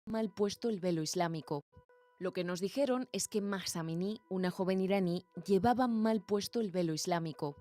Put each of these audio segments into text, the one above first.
mal puesto el velo islámico. Lo que nos dijeron es que Mahsa Amini, una joven iraní, llevaba mal puesto el velo islámico.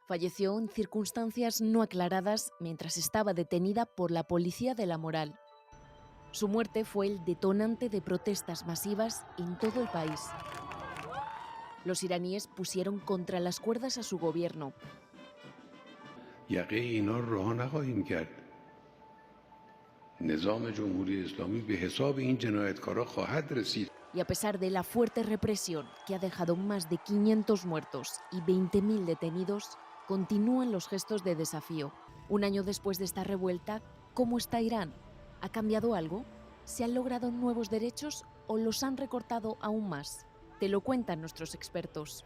Falleció en circunstancias no aclaradas mientras estaba detenida por la policía de la moral. Su muerte fue el detonante de protestas masivas en todo el país. Los iraníes pusieron contra las cuerdas a su gobierno. یقه اینا رو رها نخواهیم کرد. نظام جمهوری اسلامی به حساب این جنایتکارا خواهد رسید. Y a pesar de la fuerte represión que ha dejado más de 500 muertos y 20.000 detenidos, continúan los gestos de desafío. Un año después de esta revuelta, ¿cómo está Irán? ¿Ha cambiado algo? ¿Se han logrado nuevos derechos o los han recortado aún más? Te lo cuentan nuestros expertos.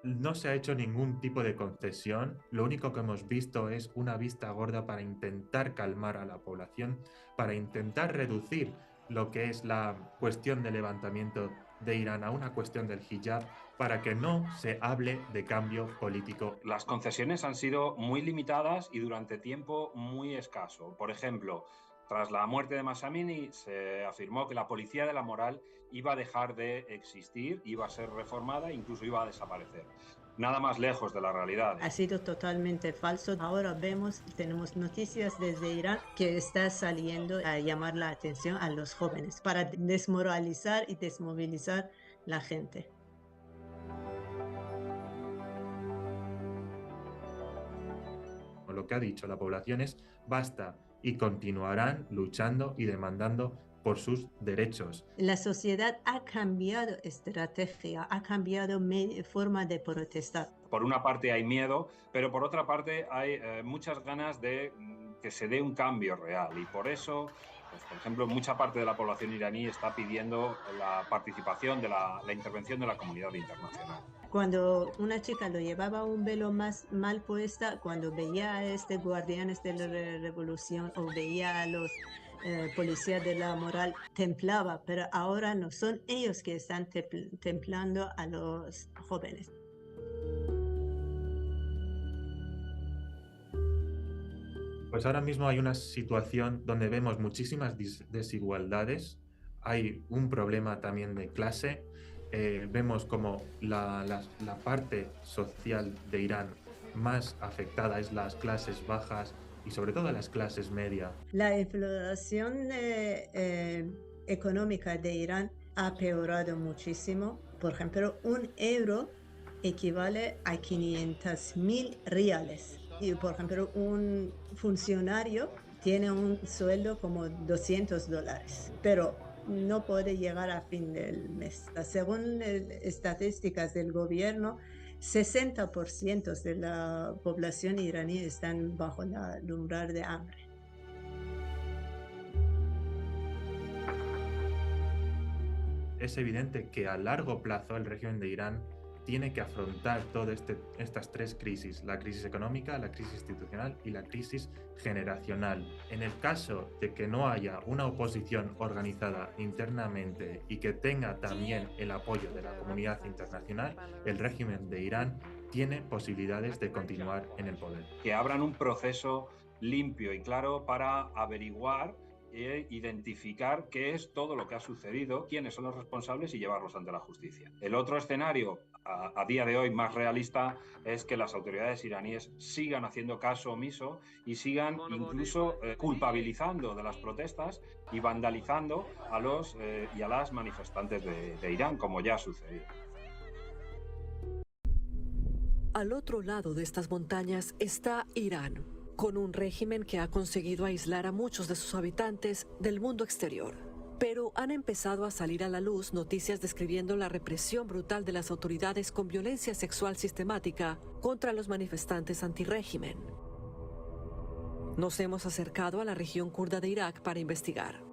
No se ha hecho ningún tipo de concesión, lo único que hemos visto es una vista gorda para intentar calmar a la población, para intentar reducir lo que es la cuestión del levantamiento de Irán a una cuestión del hijab, para que no se hable de cambio político. Las concesiones han sido muy limitadas y durante tiempo muy escaso. Por ejemplo, tras la muerte de Mahsa Amini se afirmó que la policía de la moral iba a dejar de existir, iba a ser reformada e incluso iba a desaparecer. Nada más lejos de la realidad. Ha sido totalmente falso. Ahora tenemos noticias desde Irán que está saliendo a llamar la atención a los jóvenes para desmoralizar y desmovilizar la gente. Lo que ha dicho la población es basta, y continuarán luchando y demandando por sus derechos. La sociedad ha cambiado estrategia, ha cambiado forma de protestar. Por una parte hay miedo, pero por otra parte hay muchas ganas de que se dé un cambio real y por eso, pues, por ejemplo, mucha parte de la población iraní está pidiendo la participación de la intervención de la comunidad internacional. Cuando una chica lo llevaba un velo más mal puesta, cuando veía a guardianes de la revolución o veía a los policías de la moral, templaba, pero ahora no son ellos que están templando a los jóvenes. Pues ahora mismo hay una situación donde vemos muchísimas desigualdades, hay un problema también de clase. Vemos como la parte social de Irán más afectada es las clases bajas y sobre todo las clases medias. La inflación económica de Irán ha peorado muchísimo. Por ejemplo, un euro equivale a 500.000 reales. Y por ejemplo, un funcionario tiene un sueldo como $200, pero no puede llegar a fin del mes. Según estadísticas del gobierno, 60% de la población iraní están bajo el umbral de hambre. Es evidente que a largo plazo el régimen de Irán tiene que afrontar todas estas tres crisis, la crisis económica, la crisis institucional y la crisis generacional. En el caso de que no haya una oposición organizada internamente y que tenga también el apoyo de la comunidad internacional, el régimen de Irán tiene posibilidades de continuar en el poder. Que abran un proceso limpio y claro para averiguar e identificar qué es todo lo que ha sucedido, quiénes son los responsables y llevarlos ante la justicia. El otro escenario, a día de hoy más realista, es que las autoridades iraníes sigan haciendo caso omiso y sigan incluso culpabilizando de las protestas y vandalizando a los y a las manifestantes de Irán, como ya ha sucedido. Al otro lado de estas montañas está Irán, con un régimen que ha conseguido aislar a muchos de sus habitantes del mundo exterior. Pero han empezado a salir a la luz noticias describiendo la represión brutal de las autoridades con violencia sexual sistemática contra los manifestantes antirrégimen. Nos hemos acercado a la región kurda de Irak para investigar.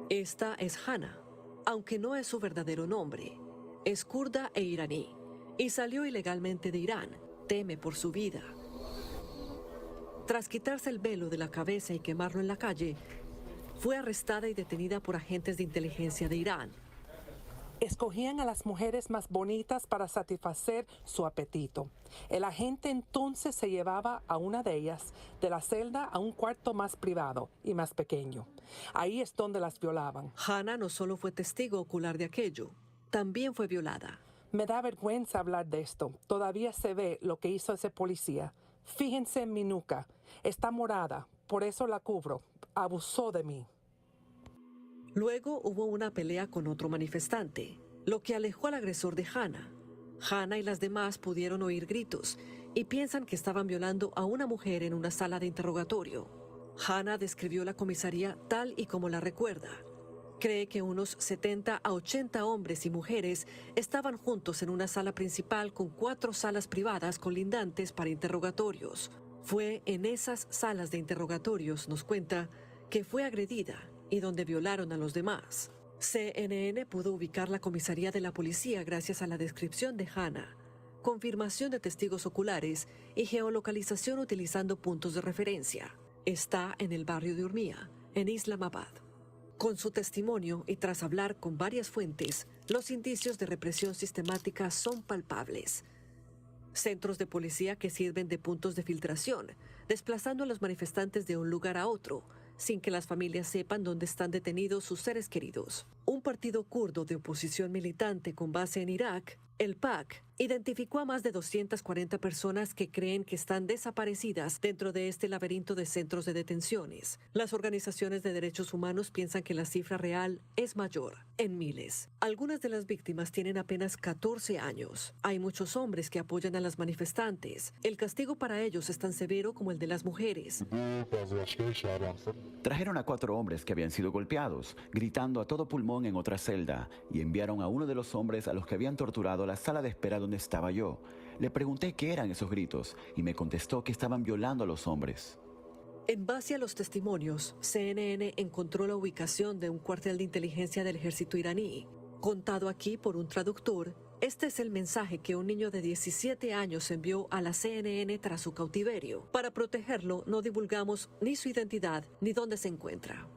Esta es Hana, aunque no es su verdadero nombre. Es kurda e iraní y salió ilegalmente de Irán. Teme por su vida. Tras quitarse el velo de la cabeza y quemarlo en la calle, fue arrestada y detenida por agentes de inteligencia de Irán. Escogían a las mujeres más bonitas para satisfacer su apetito. El agente entonces se llevaba a una de ellas de la celda a un cuarto más privado y más pequeño. Ahí es donde las violaban. Hannah no solo fue testigo ocular de aquello, también fue violada. Me da vergüenza hablar de esto. Todavía se ve lo que hizo ese policía. Fíjense en mi nuca. Está morada, por eso la cubro. Abusó de mí. Luego hubo una pelea con otro manifestante, lo que alejó al agresor de Hannah. Hannah y las demás pudieron oír gritos y piensan que estaban violando a una mujer en una sala de interrogatorio. Hannah describió la comisaría tal y como la recuerda. Cree que unos 70 a 80 hombres y mujeres estaban juntos en una sala principal con 4 salas privadas colindantes para interrogatorios. Fue en esas salas de interrogatorios, nos cuenta, que fue agredida y donde violaron a los demás. CNN pudo ubicar la comisaría de la policía gracias a la descripción de Hannah, confirmación de testigos oculares y geolocalización utilizando puntos de referencia. Está en el barrio de Urmia, en Islamabad. Con su testimonio y tras hablar con varias fuentes, los indicios de represión sistemática son palpables. Centros de policía que sirven de puntos de filtración, desplazando a los manifestantes de un lugar a otro, sin que las familias sepan dónde están detenidos sus seres queridos. Un partido kurdo de oposición militante con base en Irak, el PAK, identificó a más de 240 personas que creen que están desaparecidas dentro de este laberinto de centros de detenciones. Las organizaciones de derechos humanos piensan que la cifra real es mayor, en miles. Algunas de las víctimas tienen apenas 14 años. Hay muchos hombres que apoyan a las manifestantes. El castigo para ellos es tan severo como el de las mujeres. Trajeron a 4 hombres que habían sido golpeados, gritando a todo pulmón en otra celda, y enviaron a uno de los hombres a los que habían torturado a la sala de espera donde estaba yo. Le pregunté qué eran esos gritos y me contestó que estaban violando a los hombres. En base a los testimonios, CNN encontró la ubicación de un cuartel de inteligencia del ejército iraní. Contado aquí por un traductor, este es el mensaje que un niño de 17 años envió a la CNN tras su cautiverio. Para protegerlo, no divulgamos ni su identidad ni dónde se encuentra.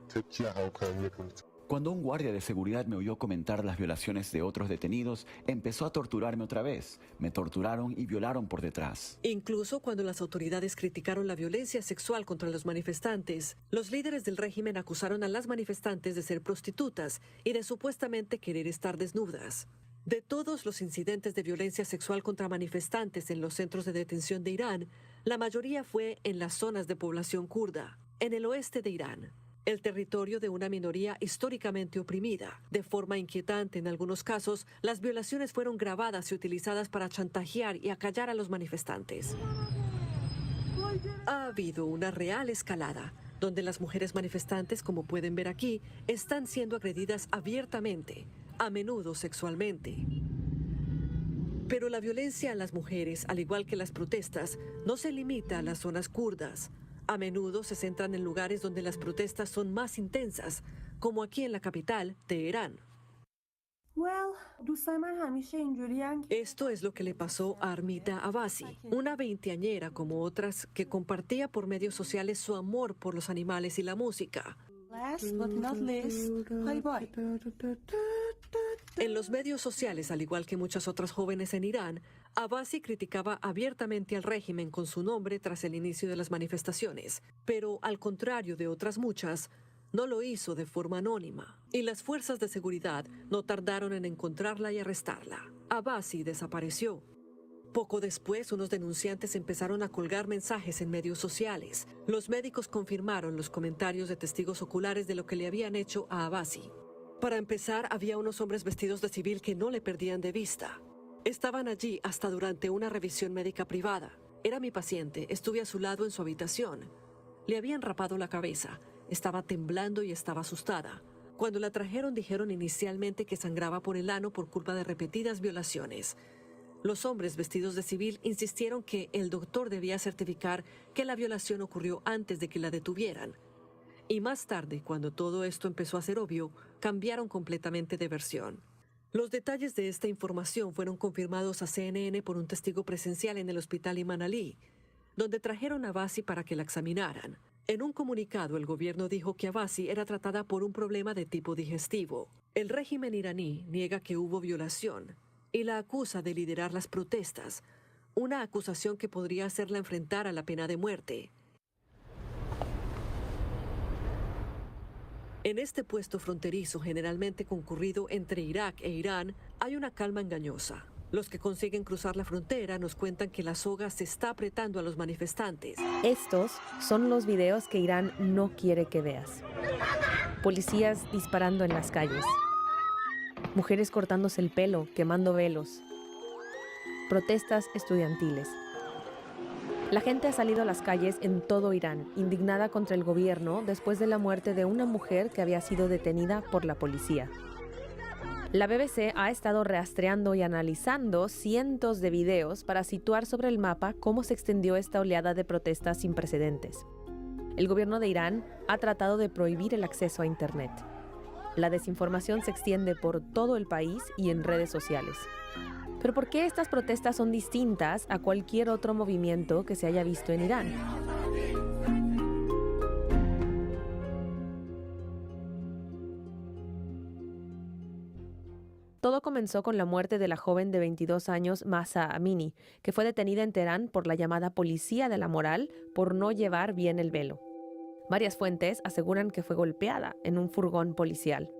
Cuando un guardia de seguridad me oyó comentar las violaciones de otros detenidos, empezó a torturarme otra vez. Me torturaron y violaron por detrás. Incluso cuando las autoridades criticaron la violencia sexual contra los manifestantes, los líderes del régimen acusaron a las manifestantes de ser prostitutas y de supuestamente querer estar desnudas. De todos los incidentes de violencia sexual contra manifestantes en los centros de detención de Irán, la mayoría fue en las zonas de población kurda, en el oeste de Irán, el territorio de una minoría históricamente oprimida. De forma inquietante, en algunos casos, las violaciones fueron grabadas y utilizadas para chantajear y acallar a los manifestantes. Ha habido una real escalada, donde las mujeres manifestantes, como pueden ver aquí, están siendo agredidas abiertamente, a menudo sexualmente. Pero la violencia a las mujeres, al igual que las protestas, no se limita a las zonas kurdas. A menudo se centran en lugares donde las protestas son más intensas, como aquí en la capital, Teherán. Esto es lo que le pasó a Armita Abbasi, una veinteañera como otras que compartía por medios sociales su amor por los animales y la música. En los medios sociales, al igual que muchas otras jóvenes en Irán, Abbasi criticaba abiertamente al régimen con su nombre tras el inicio de las manifestaciones, pero al contrario de otras muchas, no lo hizo de forma anónima, y las fuerzas de seguridad no tardaron en encontrarla y arrestarla. Abbasi desapareció. Poco después, unos denunciantes empezaron a colgar mensajes en medios sociales. Los médicos confirmaron los comentarios de testigos oculares de lo que le habían hecho a Abbasi. Para empezar, había unos hombres vestidos de civil que no le perdían de vista. Estaban allí hasta durante una revisión médica privada. Era mi paciente, estuve a su lado en su habitación. Le habían rapado la cabeza, estaba temblando y estaba asustada. Cuando la trajeron dijeron inicialmente que sangraba por el ano por culpa de repetidas violaciones. Los hombres vestidos de civil insistieron que el doctor debía certificar que la violación ocurrió antes de que la detuvieran. Y más tarde, cuando todo esto empezó a ser obvio, cambiaron completamente de versión. Los detalles de esta información fueron confirmados a CNN por un testigo presencial en el hospital Imam Ali, donde trajeron a Abbasi para que la examinaran. En un comunicado, el gobierno dijo que Abbasi era tratada por un problema de tipo digestivo. El régimen iraní niega que hubo violación y la acusa de liderar las protestas, una acusación que podría hacerla enfrentar a la pena de muerte. En este puesto fronterizo, generalmente concurrido entre Irak e Irán, hay una calma engañosa. Los que consiguen cruzar la frontera nos cuentan que la soga se está apretando a los manifestantes. Estos son los videos que Irán no quiere que veas. Policías disparando en las calles. Mujeres cortándose el pelo, quemando velos. Protestas estudiantiles. La gente ha salido a las calles en todo Irán, indignada contra el gobierno después de la muerte de una mujer que había sido detenida por la policía. La BBC ha estado rastreando y analizando cientos de videos para situar sobre el mapa cómo se extendió esta oleada de protestas sin precedentes. El gobierno de Irán ha tratado de prohibir el acceso a Internet. La desinformación se extiende por todo el país y en redes sociales. Pero ¿por qué estas protestas son distintas a cualquier otro movimiento que se haya visto en Irán? Todo comenzó con la muerte de la joven de 22 años Mahsa Amini, que fue detenida en Teherán por la llamada Policía de la Moral por no llevar bien el velo. Varias fuentes aseguran que fue golpeada en un furgón policial.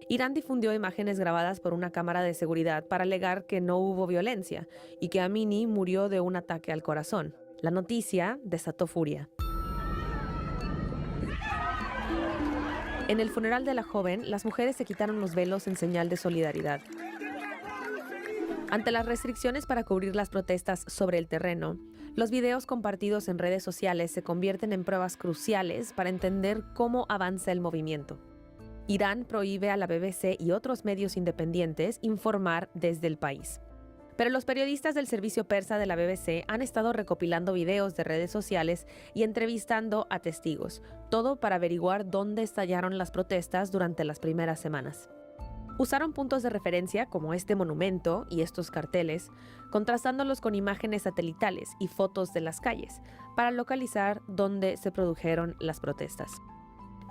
Irán difundió imágenes grabadas por una cámara de seguridad para alegar que no hubo violencia y que Amini murió de un ataque al corazón. La noticia desató furia. En el funeral de la joven, las mujeres se quitaron los velos en señal de solidaridad. Ante las restricciones para cubrir las protestas sobre el terreno, los videos compartidos en redes sociales se convierten en pruebas cruciales para entender cómo avanza el movimiento. Irán prohíbe a la BBC y otros medios independientes informar desde el país. Pero los periodistas del servicio persa de la BBC han estado recopilando videos de redes sociales y entrevistando a testigos, todo para averiguar dónde estallaron las protestas durante las primeras semanas. Usaron puntos de referencia como este monumento y estos carteles, contrastándolos con imágenes satelitales y fotos de las calles, para localizar dónde se produjeron las protestas.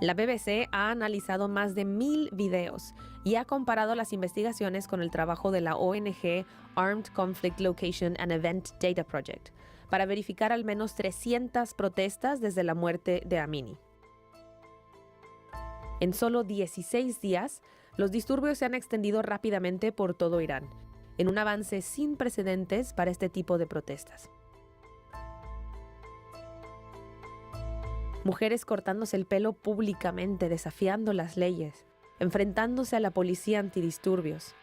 La BBC ha analizado más de 1000 videos y ha comparado las investigaciones con el trabajo de la ONG Armed Conflict Location and Event Data Project para verificar al menos 300 protestas desde la muerte de Amini. En solo 16 días, los disturbios se han extendido rápidamente por todo Irán, en un avance sin precedentes para este tipo de protestas. Mujeres cortándose el pelo públicamente, desafiando las leyes, enfrentándose a la policía antidisturbios,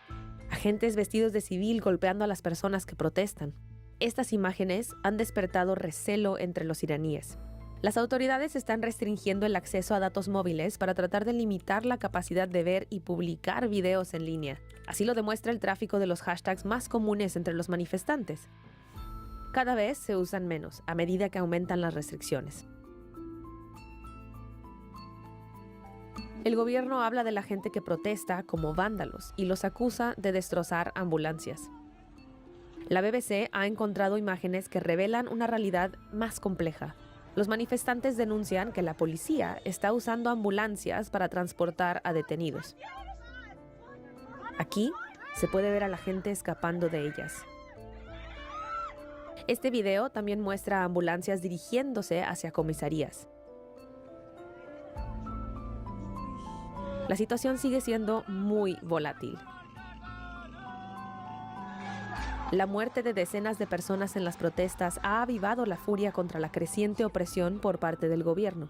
agentes vestidos de civil golpeando a las personas que protestan. Estas imágenes han despertado recelo entre los iraníes. Las autoridades están restringiendo el acceso a datos móviles para tratar de limitar la capacidad de ver y publicar videos en línea. Así lo demuestra el tráfico de los hashtags más comunes entre los manifestantes. Cada vez se usan menos a medida que aumentan las restricciones. El gobierno habla de la gente que protesta como vándalos y los acusa de destrozar ambulancias. La BBC ha encontrado imágenes que revelan una realidad más compleja. Los manifestantes denuncian que la policía está usando ambulancias para transportar a detenidos. Aquí se puede ver a la gente escapando de ellas. Este video también muestra ambulancias dirigiéndose hacia comisarías. La situación sigue siendo muy volátil. La muerte de decenas de personas en las protestas ha avivado la furia contra la creciente opresión por parte del gobierno.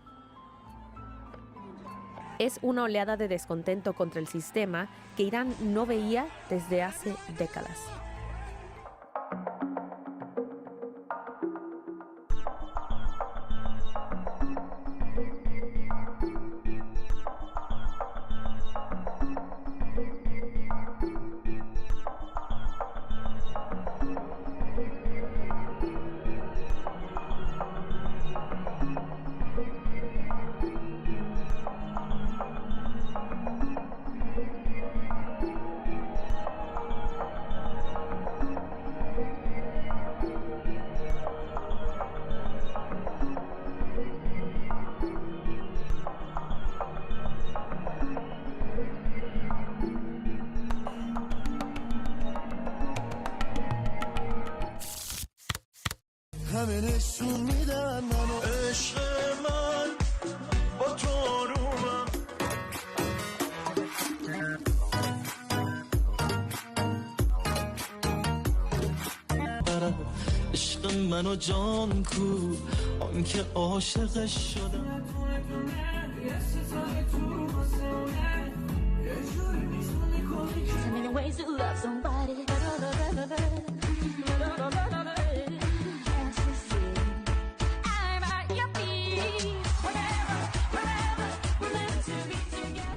Es una oleada de descontento contra el sistema que Irán no veía desde hace décadas.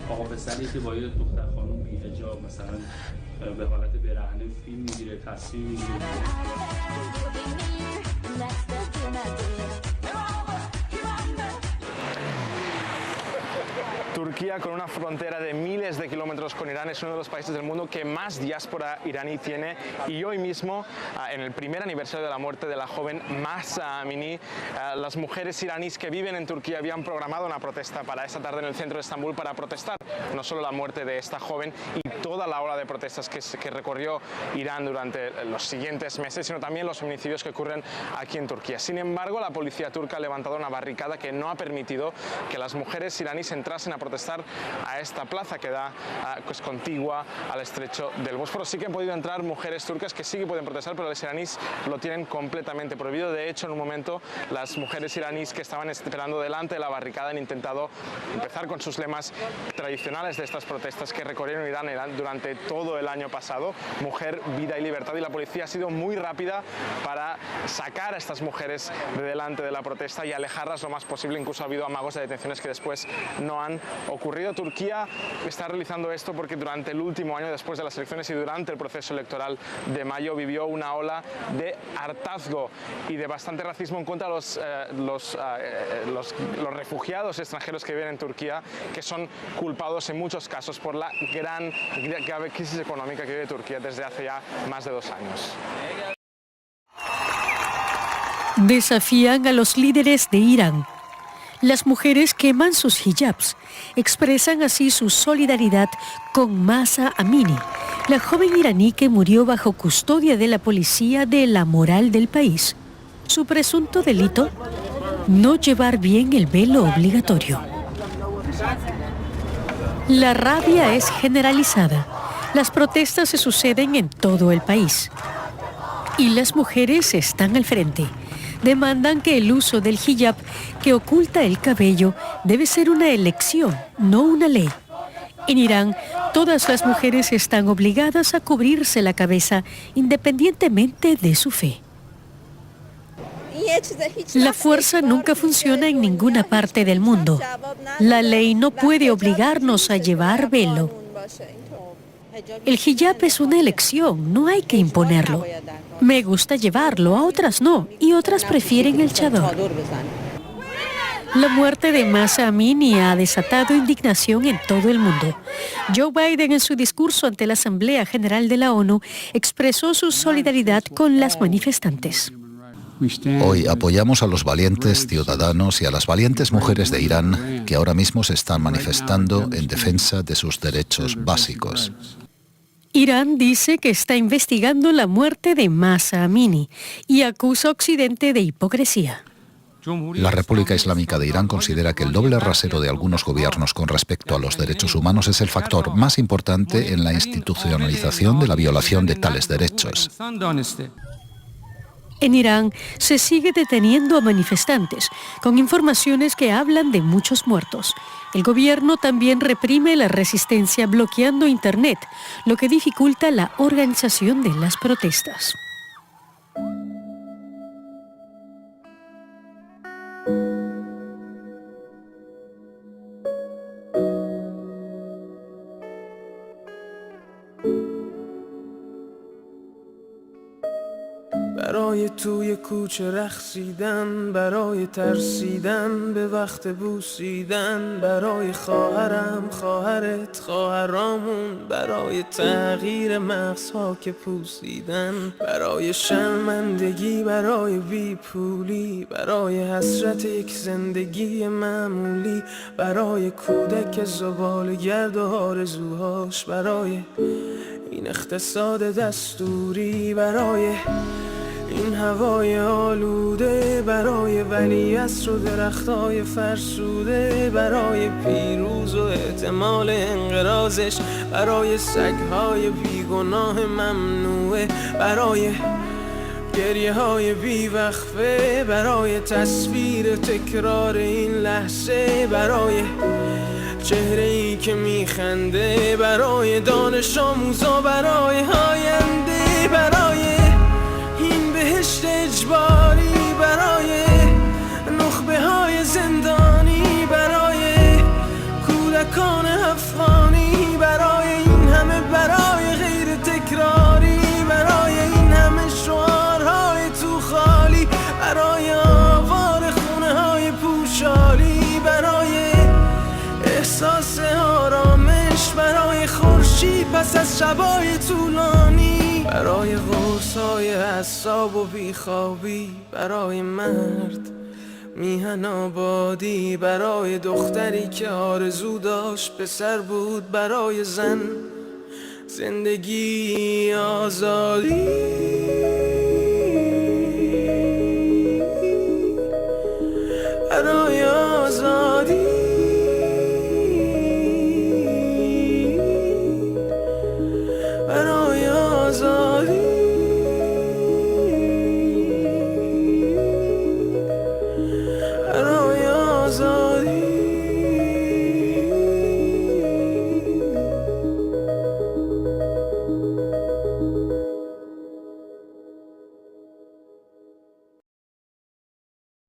آقا پسری که با یه دختر خانم بی حجاب مثلا به حالت برهنه فیلم میگیره، تصویر میگیره. Turquía, con una frontera de miles de kilómetros con Irán, es uno de los países del mundo que más diáspora iraní tiene, y hoy mismo, en el primer aniversario de la muerte de la joven Mahsa Amini, las mujeres iraníes que viven en Turquía habían programado una protesta para esta tarde en el centro de Estambul para protestar no solo la muerte de esta joven y toda la ola de protestas que recorrió Irán durante los siguientes meses, sino también los feminicidios que ocurren aquí en Turquía. Sin embargo, la policía turca ha levantado una barricada que no ha permitido que las mujeres iraníes entrasen a protestar a esta plaza que da pues, contigua al estrecho del Bósforo. Sí que han podido entrar mujeres turcas que sí que pueden protestar, pero los iraníes lo tienen completamente prohibido. De hecho, en un momento, las mujeres iraníes que estaban esperando delante de la barricada han intentado empezar con sus lemas tradicionales de estas protestas que recorrieron Irán durante todo el año pasado: mujer, vida y libertad. Y la policía ha sido muy rápida para sacar a estas mujeres de delante de la protesta y alejarlas lo más posible. Incluso ha habido amagos de detenciones que después no han ocurrido. Turquía está realizando esto porque durante el último año, después de las elecciones y durante el proceso electoral de mayo, vivió una ola de hartazgo y de bastante racismo en contra de los refugiados extranjeros que viven en Turquía, que son culpados en muchos casos por la grave crisis económica que vive Turquía desde hace ya más de 2 años. Desafían a los líderes de Irán. Las mujeres queman sus hijabs, expresan así su solidaridad con Mahsa Amini, la joven iraní que murió bajo custodia de la policía de la moral del país. Su presunto delito: no llevar bien el velo obligatorio. La rabia es generalizada. Las protestas se suceden en todo el país. Y las mujeres están al frente. Demandan que el uso del hijab, que oculta el cabello, debe ser una elección, no una ley. En Irán, todas las mujeres están obligadas a cubrirse la cabeza independientemente de su fe. La fuerza nunca funciona en ninguna parte del mundo. La ley no puede obligarnos a llevar velo. El hijab es una elección, no hay que imponerlo. Me gusta llevarlo, a otras no, y otras prefieren el chador. La muerte de Mahsa Amini ha desatado indignación en todo el mundo. Joe Biden, en su discurso ante la Asamblea General de la ONU, expresó su solidaridad con las manifestantes. Hoy apoyamos a los valientes ciudadanos y a las valientes mujeres de Irán que ahora mismo se están manifestando en defensa de sus derechos básicos. Irán dice que está investigando la muerte de Mahsa Amini y acusa a Occidente de hipocresía. La República Islámica de Irán considera que el doble rasero de algunos gobiernos con respecto a los derechos humanos es el factor más importante en la institucionalización de la violación de tales derechos. En Irán se sigue deteniendo a manifestantes, con informaciones que hablan de muchos muertos. El gobierno también reprime la resistencia bloqueando Internet, lo que dificulta la organización de las protestas. برای توی کوچه رقصیدن، برای ترسیدن به وقت بوسیدن، برای خواهرم، خواهرت، خواهرامون، برای تغییر مغزها که پوسیدن، برای شرمندگی، برای بیپولی، برای حسرت یک زندگی معمولی، برای کودک زباله‌گرد و آرزوهاش، برای این اقتصاد دستوری، برای این هوای آلوده، برای ولیعصر و درختای فرسوده، برای پیروز و احتمال انقراضش، برای سگهای بیگناه ممنوعه، برای گریه های بیوقفه برای تصویر تکرار این لحظه، برای چهره ای که میخنده، برای دانش آموزا، برای آینده، برای این بهشت اجباری، برای نخبه های زندانی، برای کودکان افغانی، برای این همه برای غیر تکراری، برای این همه شعارهای تو خالی، برای آوار خونه های پوشالی، برای احساس آرامش، برای خورشید پس از شبای طولانی، برای قرصای اعصاب و بیخوابی، برای مرد میهن آبادی، برای دختری که آرزو داشت پسر بود، برای زن زندگی آزادی، برای